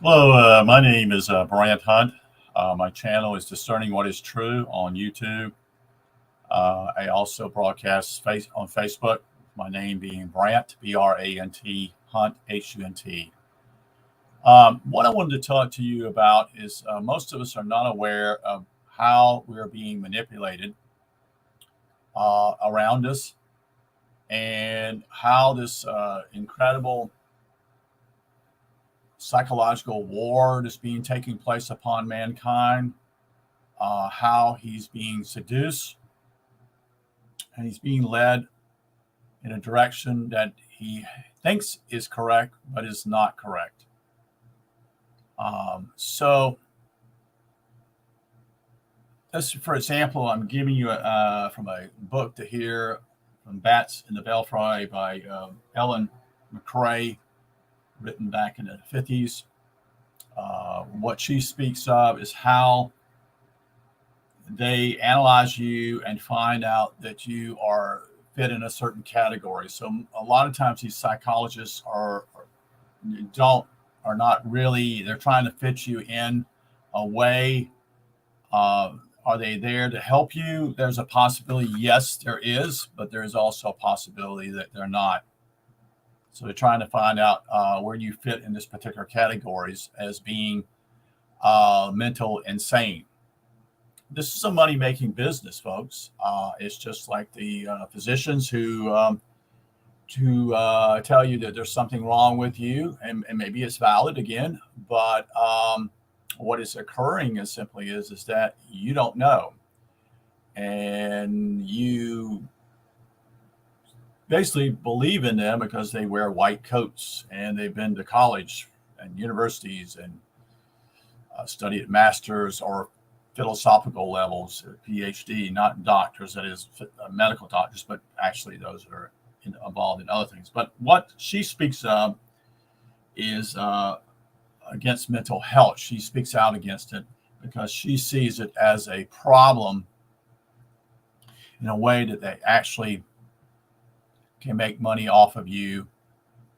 Hello, my name is Bryant Hunt. My channel is Discerning What is True on YouTube. I also broadcast on Facebook, my name being Brant, Brant, Hunt, Hunt. What I wanted to talk to you about is most of us are not aware of how we're being manipulated around us and how this incredible psychological war is being taking place upon mankind, how he's being seduced and he's being led in a direction that he thinks is correct, but is not correct. So, this, for example, I'm giving you from a book to hear from Bats in the Belfry by Ellen McCrae, written back in the 50s. What she speaks of is how they analyze you and find out that you are fit in a certain category. So a lot of times these psychologists are not really, they're trying to fit you in a way. Are they there to help you? There's a possibility, yes, there is, but there's also a possibility that they're not. So they're trying to find out where you fit in this particular categories as being mental insane. This is a money making business, folks. It's just like the physicians who to tell you that there's something wrong with you, and maybe it's valid again, but what is occurring is simply is that you don't know, and you basically believe in them because they wear white coats and they've been to college and universities and studied at masters or philosophical levels, PhD, not doctors, that is medical doctors, but actually those that are involved in other things. But what she speaks of is against mental health. She speaks out against it because she sees it as a problem in a way that they actually can make money off of you,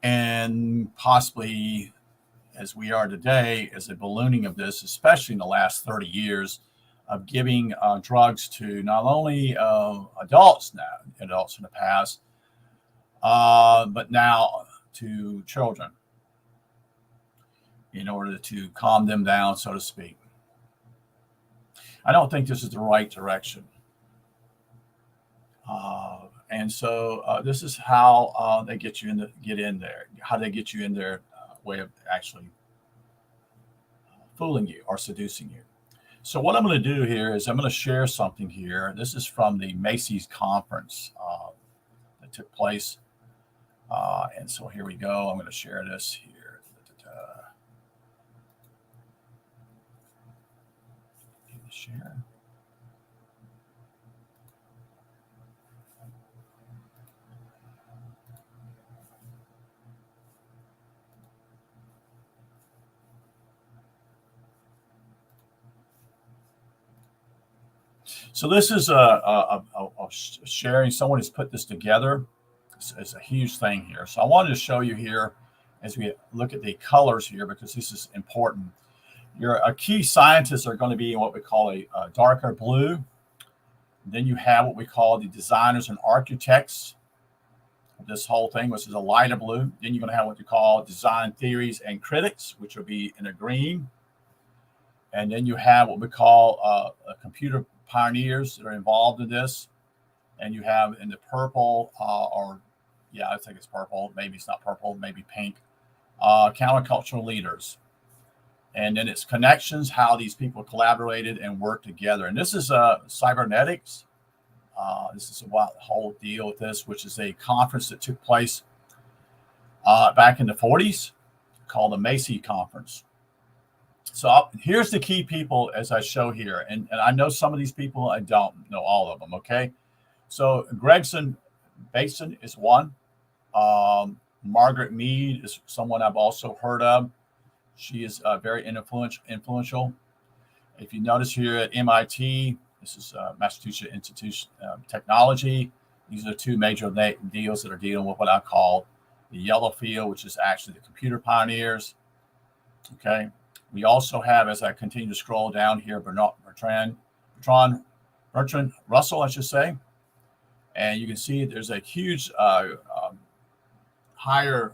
and possibly, as we are today, as a ballooning of this, especially in the last 30 years, of giving drugs to not only adults in the past, but now to children in order to calm them down, so to speak. I don't think this is the right direction. And so this is how they get in there, how they get you in their way of actually fooling you or seducing you. So what I'm going to do here is I'm going to share something here. This is from the Macy's Conference that took place. And so here we go. I'm going to share this here. Share. So this is a sharing. Someone has put this together. It's a huge thing here. So I wanted to show you here as we look at the colors here, because this is important. Your key scientists are going to be in what we call a darker blue. Then you have what we call the designers and architects of this whole thing, which is a lighter blue. Then you're going to have what you call design theories and critics, which will be in a green. And then you have what we call computer pioneers that are involved in this. And you have in the purple, I think it's purple. Maybe it's not purple, maybe pink. Countercultural leaders. And then it's connections, how these people collaborated and worked together. And this is cybernetics. This is the whole deal with this, which is a conference that took place back in the 40s called the Macy Conference. So here's the key people as I show here. And I know some of these people, I don't know all of them, okay? So Gregson Basin is one. Margaret Mead is someone I've also heard of. She is very influential. If you notice here at MIT, this is Massachusetts Institute of Technology. These are the two major deals that are dealing with what I call the yellow field, which is actually the computer pioneers. Okay. We also have, as I continue to scroll down here, Bertrand Russell, I should say. And you can see there's a huge higher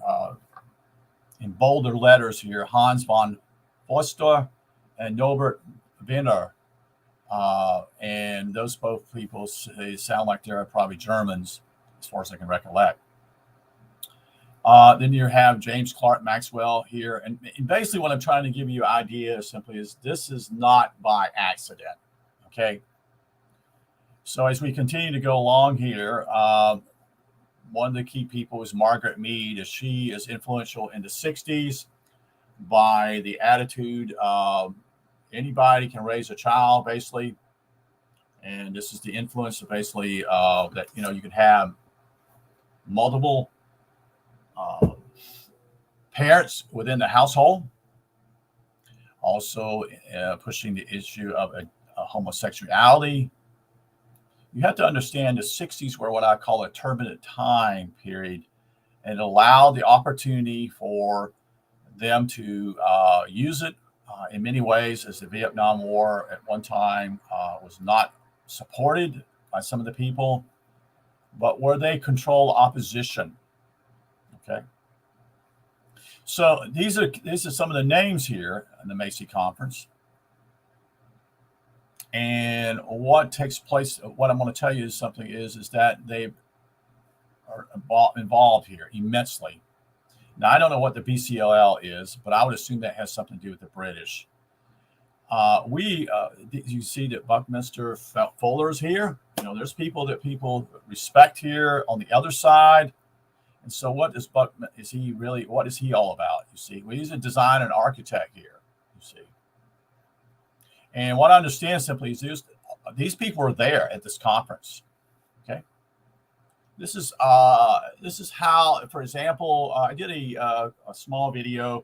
in bolder letters here, Hans von Foster and Norbert Wiener. And those both people, they sound like they're probably Germans, as far as I can recollect. Then you have James Clerk Maxwell here. And basically what I'm trying to give you an idea simply is this is not by accident. Okay. So as we continue to go along here, one of the key people is Margaret Mead. As she is influential in the 60s by the attitude anybody can raise a child, basically. And this is the influence of basically that, you can have multiple parents within the household. Also pushing the issue of homosexuality. You have to understand the 60s were what I call a turbulent time period, and it allowed the opportunity for them to use it in many ways, as the Vietnam War at one time was not supported by some of the people, but where they control opposition. Okay. So these are some of the names here in the Macy Conference. And what takes place, what I'm going to tell you is something is that they are involved here immensely. Now, I don't know what the BCLL is, but I would assume that has something to do with the British. You see that Buckminster Fuller's here. There's people that people respect here on the other side. And so what is what is he all about? You see, well, he's a designer and architect here, you see. And what I understand simply is these people are there at this conference. Okay. This is how, for example, I did a small video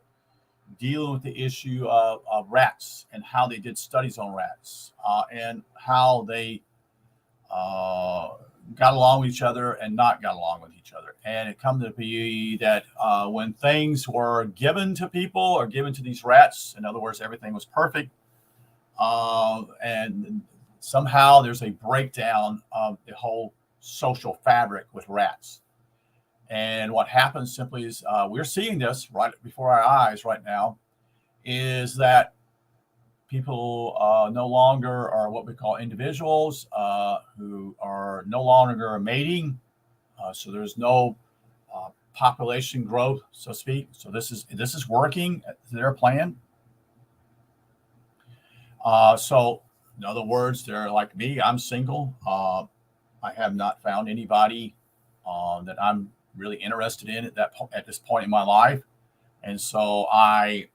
dealing with the issue of rats and how they did studies on rats and how they got along with each other and not got along with each other. And it come to be that when things were given to people or given to these rats, in other words, everything was perfect, and somehow there's a breakdown of the whole social fabric with rats. And what happens simply is we're seeing this right before our eyes right now, is that people no longer are what we call individuals who are no longer mating. So there's no population growth, so to speak. So this is working their plan. So in other words, they're like me. I'm single. I have not found anybody that I'm really interested in at this point in my life, and so I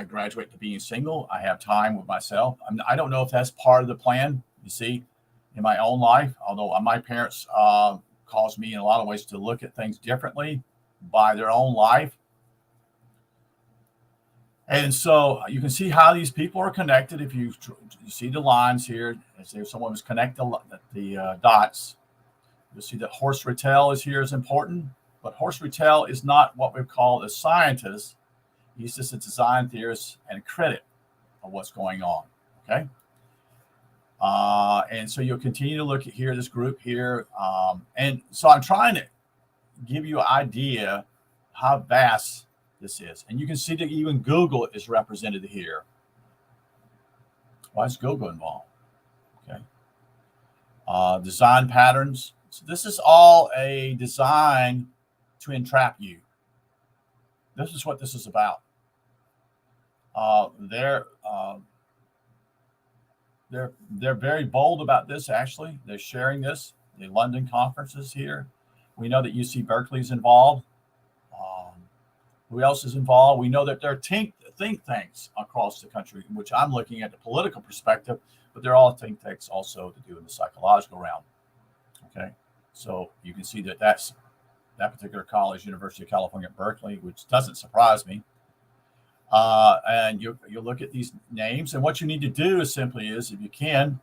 graduate to being single. I have time with myself. I don't know if that's part of the plan, you see, in my own life, although my parents caused me in a lot of ways to look at things differently by their own life. And so you can see how these people are connected. If you see the lines here, as if someone was connecting the dots, you'll see that Horst Rittel is important, but Horst Rittel is not what we call a scientist. He's just a design theorist and a critic of what's going on. Okay. And so you'll continue to look at this group here. And so I'm trying to give you an idea how vast this is. And you can see that even Google is represented here. Why is Google involved? Okay. Design patterns. So this is all a design to entrap you. This is what this is about. They're very bold about this. Actually, they're sharing this. The London conferences here. We know that UC Berkeley is involved. Who else is involved? We know that there are think tanks across the country, which I'm looking at the political perspective, but they're all think tanks also to do in the psychological realm. Okay, so you can see that that particular college, University of California, Berkeley, which doesn't surprise me. And you look at these names, and what you need to do is simply if you can.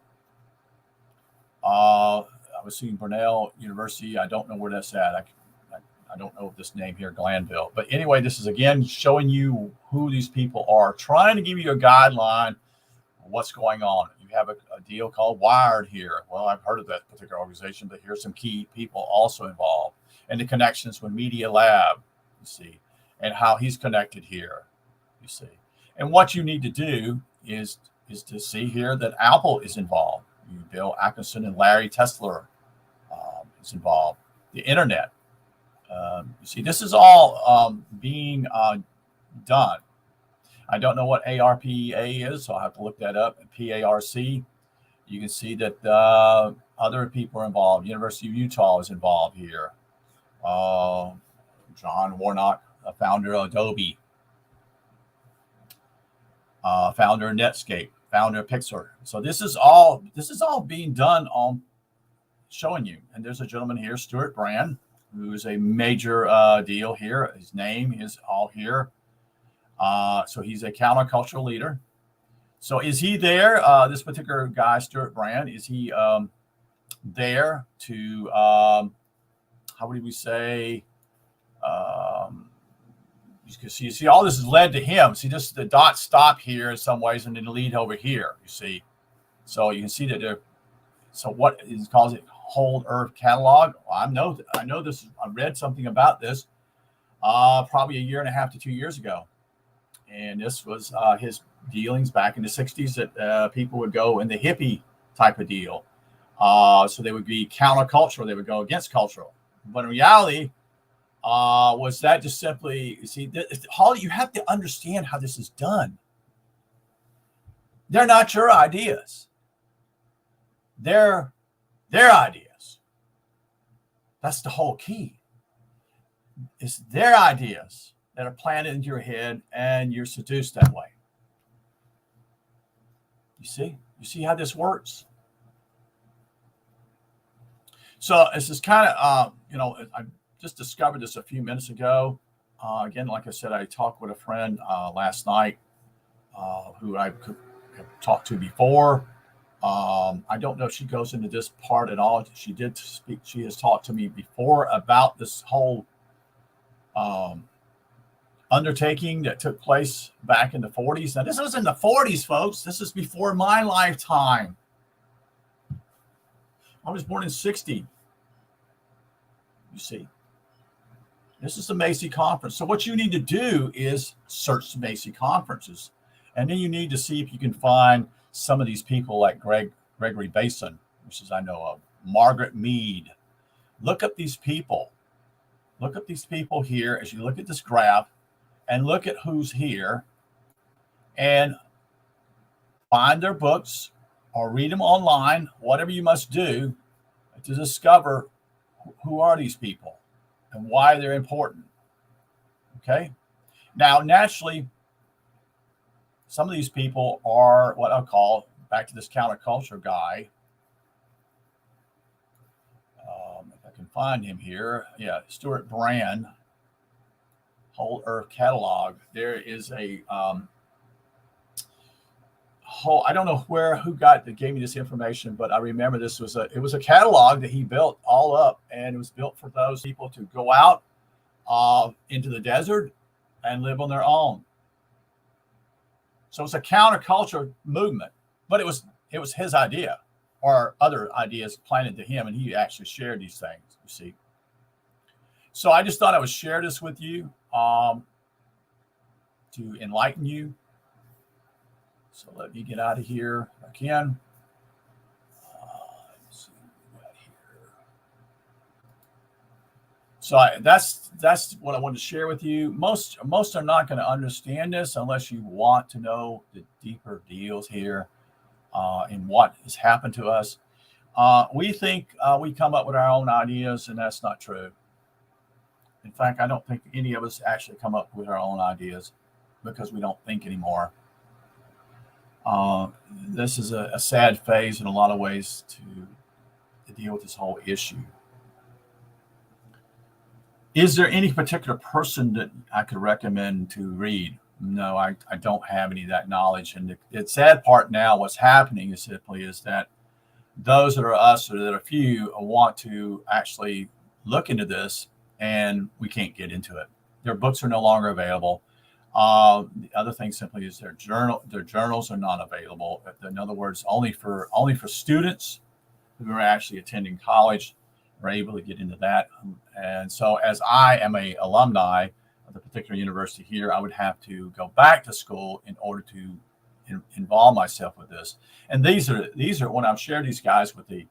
I was seeing Brunel University. I don't know where that's at. I don't know this name here, Glanville. But anyway, this is again showing you who these people are, trying to give you a guideline of what's going on. You have a deal called Wired here. Well, I've heard of that particular organization, but here's some key people also involved. And the connections with Media Lab, you see, and how he's connected here, you see. And what you need to do is to see here that Apple is involved. Bill Atkinson and Larry Tesler is involved. The internet. You see, this is all being done. I don't know what ARPA is, so I'll have to look that up. PARC. You can see that other people are involved. University of Utah is involved here. John Warnock, founder of Adobe, founder of Netscape, founder of Pixar. So this is all being done on showing you. And there's a gentleman here, Stuart Brand, who is a major deal here. His name is all here. So he's a countercultural leader. So is he there? This particular guy, Stuart Brand, is he there to, how would we say, you see, all this has led to him. See, just the dots stop here in some ways and then lead over here, you see. So you can see that there. So what is calls it Whole Earth Catalog? Well, I know this. I read something about this probably 1.5 to 2 years ago. And this was his dealings back in the 60s that people would go in the hippie type of deal. So they would be countercultural. They would go against cultural. But in reality, was that just simply, you see, you have to understand how this is done. They're not your ideas. They're their ideas. That's the whole key. It's their ideas that are planted into your head and you're seduced that way. You see how this works? So this is kind of, I just discovered this a few minutes ago. Again, like I said, I talked with a friend last night who I could have talked to before. I don't know if she goes into this part at all. She did speak. She has talked to me before about this whole undertaking that took place back in the 40s. Now, this was in the 40s, folks. This is before my lifetime. I was born in 60. You see, this is the Macy Conference. So what you need to do is search the Macy Conferences. And then you need to see if you can find some of these people like Gregory Basin, which is I know of, Margaret Mead. Look up these people. Look up these people here as you look at this graph and look at who's here and find their books or read them online, whatever you must do to discover who are these people and why they're important. Okay. Now, naturally, some of these people are what I'll call, back to this counterculture guy. If I can find him here. Yeah, Stuart Brand, Whole Earth Catalog. There is a I don't know who gave me this information, but I remember it was a catalog that he built all up, and it was built for those people to go out into the desert and live on their own. So it's a counterculture movement, but it was his idea or other ideas planted to him, and he actually shared these things, you see. So I just thought I would share this with you to enlighten you. So let me get out of here if I can. Let's see what we got here. So that's what I wanted to share with you. Most are not going to understand this unless you want to know the deeper deals here and what has happened to us. We think we come up with our own ideas, and that's not true. In fact, I don't think any of us actually come up with our own ideas because we don't think anymore. This is a sad phase in a lot of ways to deal with this whole issue. Is there any particular person that I could recommend to read? No, I don't have any of that knowledge. And the sad part now, what's happening is simply is that those that are us or that are few want to actually look into this and we can't get into it. Their books are no longer available. The other thing simply is their journals are not available. In other words, only for students who are actually attending college are able to get into that. And so, as I am a alumni of the particular university here, I would have to go back to school in order to involve myself with this. And these are when I've shared these guys with the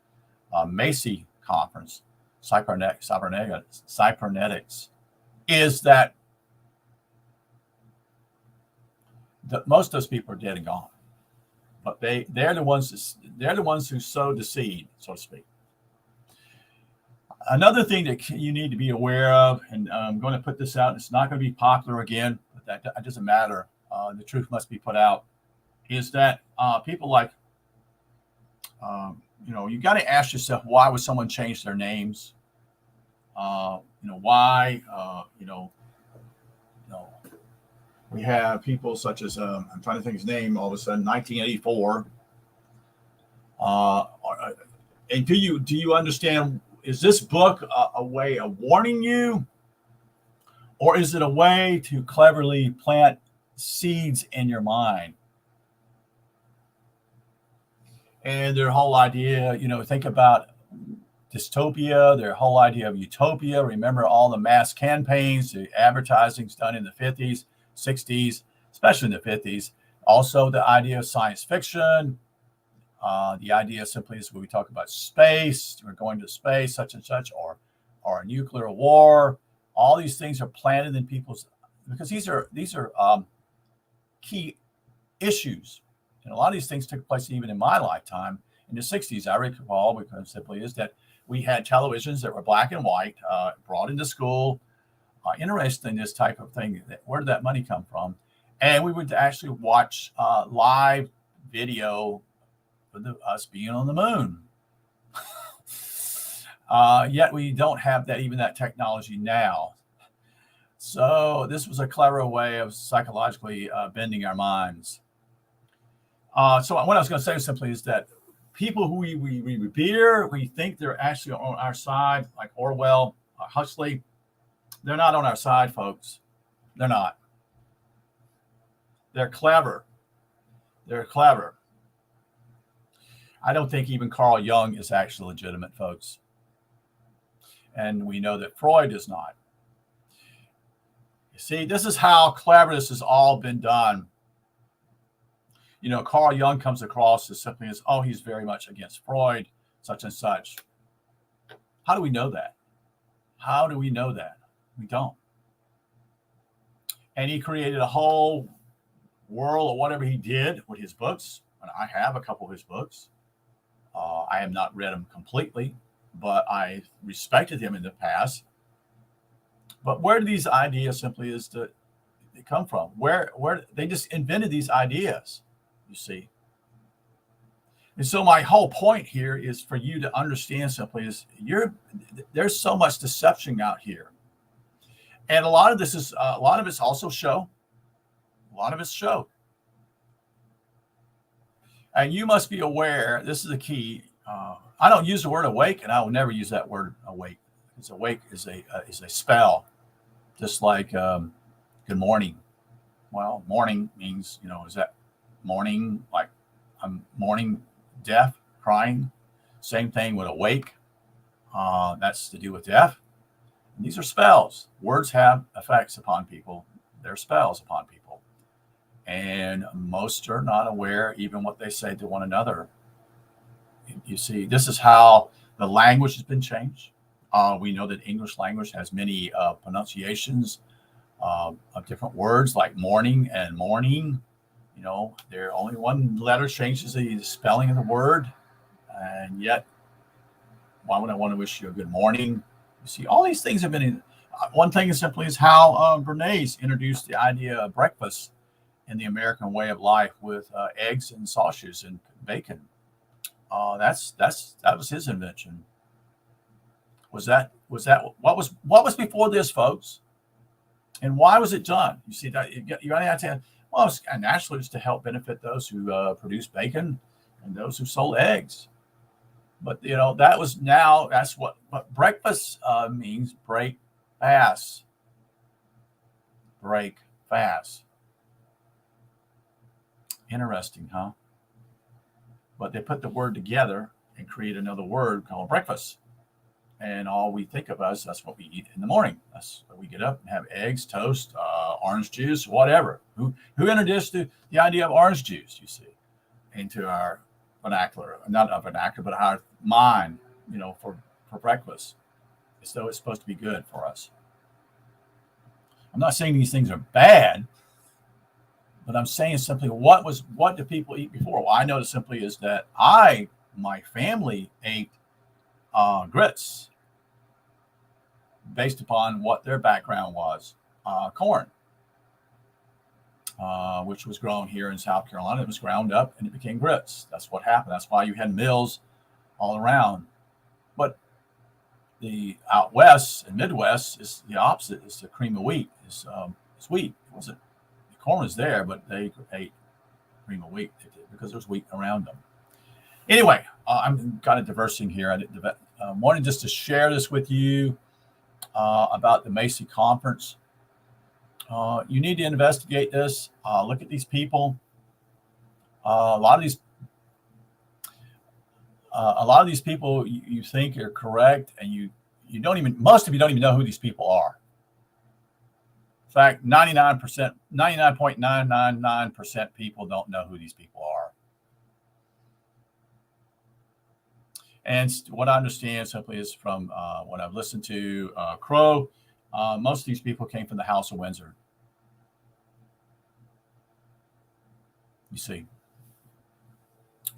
Macy Conference, cybernetics, is that most of those people are dead and gone, but they're the ones who sow the seed, so to speak. Another thing that you need to be aware of, and I'm going to put this out, it's not going to be popular again, but that doesn't matter. The truth must be put out, is that people like, you got to ask yourself, why would someone change their names? Why, we have people such as, I'm trying to think his name, all of a sudden, 1984. And do you understand, is this book a way of warning you? Or is it a way to cleverly plant seeds in your mind? And their whole idea, think about dystopia, their whole idea of utopia. Remember all the mass campaigns, the advertisings done in the 50s, 60s, especially in the 50s. Also, the idea of science fiction. The idea simply is when we talk about space, we're going to space, such and such, or a nuclear war. All these things are planted in people's, because these are key issues. And a lot of these things took place even in my lifetime. In the 60s, I recall, because simply is that we had televisions that were black and white, brought into school. Interested in this type of thing. Where did that money come from? And we would actually watch live video of us being on the moon. Yet we don't have that technology now. So this was a clever way of psychologically bending our minds. So what I was going to say simply is that people who we revere, we think they're actually on our side, like Orwell, Huxley. They're not on our side, folks. They're not. They're clever. They're clever. I don't think even Carl Jung is actually legitimate, folks. And we know that Freud is not. You see, this is how clever this has all been done. Carl Jung comes across as simply as, he's very much against Freud, such and such. How do we know that? How do we know that? We don't. And he created a whole world of whatever he did with his books. And I have a couple of his books. I have not read them completely, but I respected him in the past. But where do these ideas simply is they come from? Where they just invented these ideas, you see. And so my whole point here is for you to understand simply is there's so much deception out here. And a lot of it's also show. A lot of it's show. And you must be aware, this is the key. I don't use the word awake, and I will never use that word awake. Because awake is a spell, just like good morning. Well, morning means, is that morning, like I'm mourning death, crying? Same thing with awake. That's to do with death. And these are spells. Words have effects upon people. They're spells upon people. And most are not aware even what they say to one another. You see, this is how the language has been changed. We know that English language has many pronunciations of different words like morning and morning. There only one letter changes the spelling of the word. And yet, why would I want to wish you a good morning? You see, all these things have been one thing is simply is how Bernays introduced the idea of breakfast in the American way of life with eggs and sausages and bacon. That was his invention. Was that what was before this, folks? And why was it done? You see that you got to have, well, it's naturally just to help benefit those who produce bacon and those who sold eggs. But that's what breakfast means, break fast. Break fast. Interesting, huh? But they put the word together and create another word called breakfast. And all we think of us, that's what we eat in the morning. That's what we get up and have eggs, toast, orange juice, whatever. Who introduced the idea of orange juice, you see, into our vernacular, not our vernacular, but our mind, for breakfast. As though it's supposed to be good for us. I'm not saying these things are bad, but I'm saying simply what do people eat before? Well, I know it simply is that my family ate grits based upon what their background was. Corn, which was grown here in South Carolina. It was ground up and it became grits. That's what happened. That's why you had mills all around. But the out west and Midwest is the opposite. It's the cream of wheat. It's wheat. It wasn't, the corn was there, but they ate cream of wheat because there's wheat around them. Anyway, I'm kind of diversing here. I wanted just to share this with you about the Macy Conference. You need to investigate this. Look at these people. A lot of these people you think are correct, and you don't even, most of you don't even know who these people are. In fact, 99.999% people don't know who these people are. And what I understand simply is from what I've listened to Crow, most of these people came from the House of Windsor. You see.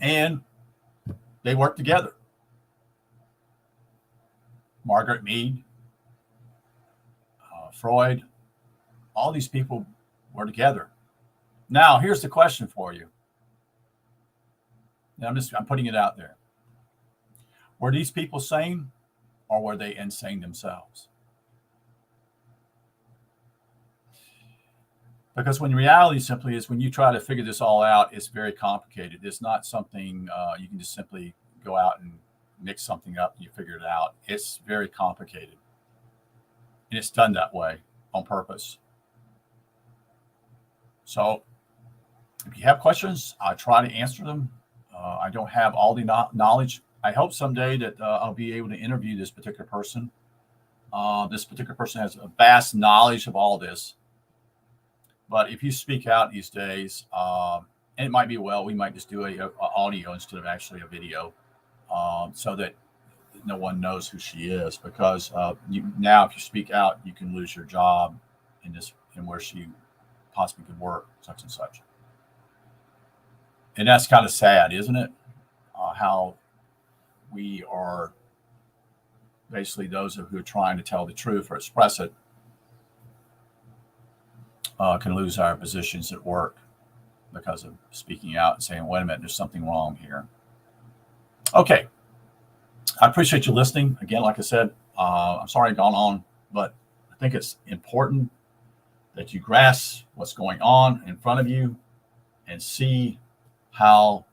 And they work together. Margaret Mead, Freud, all these people were together. Now, here's the question for you. And I'm putting it out there. Were these people sane, or were they insane themselves? Because when reality simply is, when you try to figure this all out, it's very complicated. It's not something you can just simply go out and mix something up and you figure it out. It's very complicated. And it's done that way on purpose. So if you have questions, I try to answer them. I don't have all the knowledge. I hope someday that I'll be able to interview this particular person. This particular person has a vast knowledge of all this. But if you speak out these days, and it might be, we might just do a audio instead of actually a video, so that no one knows who she is. Because now, if you speak out, you can lose your job in where she possibly could work, such and such. And that's kind of sad, isn't it? How we are basically those who are trying to tell the truth or express it. Can lose our positions at work because of speaking out and saying, wait a minute, there's something wrong here. Okay. I appreciate you listening. Again, like I said, I'm sorry I've gone on, but I think it's important that you grasp what's going on in front of you and see how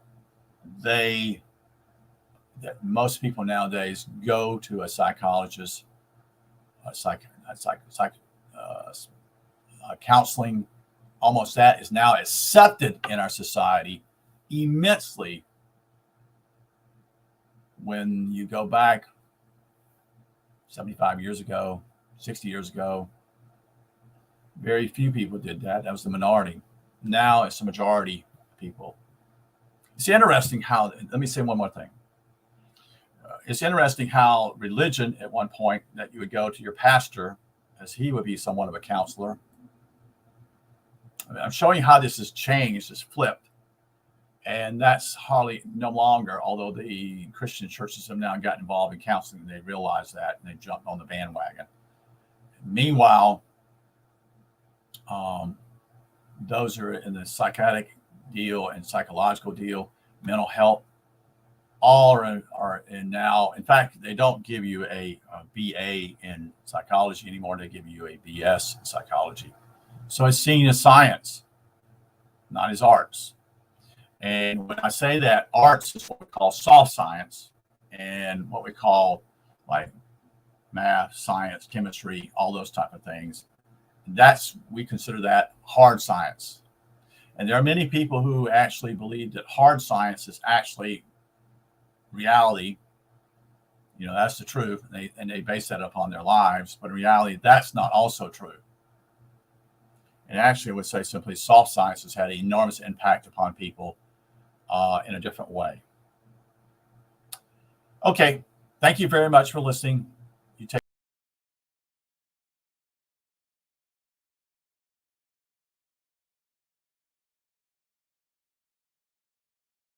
that most people nowadays go to a psychologist, counseling. Almost that is now accepted in our society immensely. When you go back 75 years ago, 60 years ago, very few people did that. That was the minority. Now it's the majority of people. It's interesting how, let me say one more thing. It's interesting how religion at one point, that you would go to your pastor, as he would be somewhat of a counselor. I'm showing you how this has changed, it's flipped. And that's hardly no longer, although the Christian churches have now gotten involved in counseling, they realize that and they jumped on the bandwagon. Meanwhile, those are in the psychiatric deal and psychological deal, mental health, all are in now. In fact, they don't give you a BA in psychology anymore. They give you a BS in psychology. So it's seen as science, not as arts. And when I say that, arts is what we call soft science, and what we call like math, science, chemistry, all those type of things. We consider that hard science. And there are many people who actually believe that hard science is actually reality. That's the truth. And they base that upon their lives. But in reality, that's not also true. And actually, I would say simply soft science has had an enormous impact upon people in a different way. Okay. Thank you very much for listening.